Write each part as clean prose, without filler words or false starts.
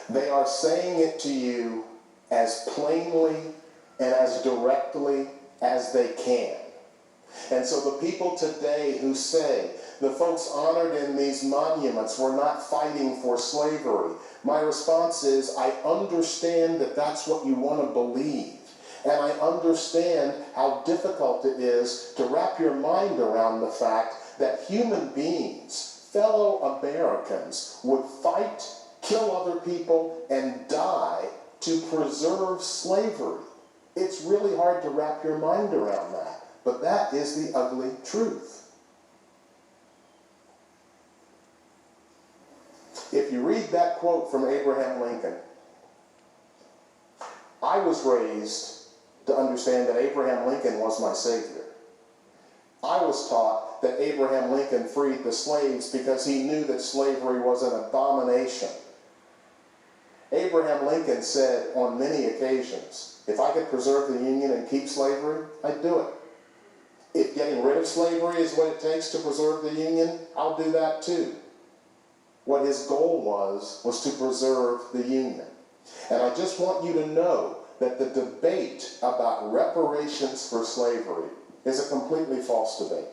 They are saying it to you as plainly and as directly as they can. And so the people today who say the folks honored in these monuments were not fighting for slavery, my response is, I understand that that's what you want to believe. And I understand how difficult it is to wrap your mind around the fact that human beings, fellow Americans, would fight, kill other people, and die to preserve slavery. It's really hard to wrap your mind around that, but that is the ugly truth. If you read that quote from Abraham Lincoln, I was raised to understand that Abraham Lincoln was my savior. I was taught that Abraham Lincoln freed the slaves because he knew that slavery was an abomination. Abraham Lincoln said on many occasions, if I could preserve the Union and keep slavery, I'd do it. If getting rid of slavery is what it takes to preserve the Union, I'll do that too. What his goal was to preserve the Union. And I just want you to know that the debate about reparations for slavery is a completely false debate.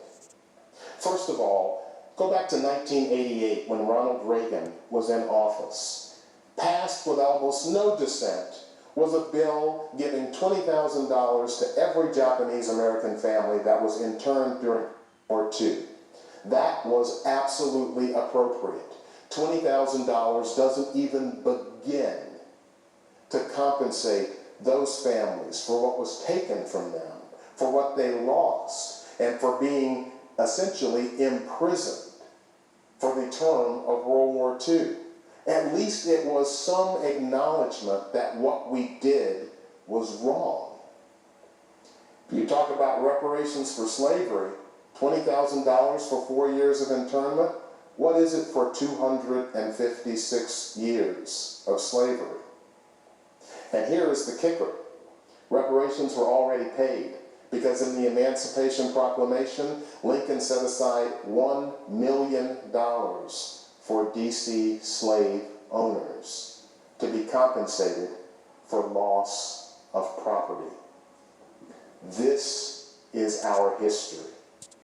First of all, go back to 1988 when Ronald Reagan was in office. Passed with almost no dissent was a bill giving $20,000 to every Japanese American family that was interned during World War II. That was absolutely appropriate. $20,000 doesn't even begin to compensate those families for what was taken from them, for what they lost, and for being essentially imprisoned for the term of World War II. At least it was some acknowledgement that what we did was wrong. If you talk about reparations for slavery, $20,000 for 4 years of internment, what is it for 256 years of slavery? And here is the kicker. Reparations were already paid because in the Emancipation Proclamation, Lincoln set aside $1 million for DC slave owners to be compensated for loss of property. This is our history.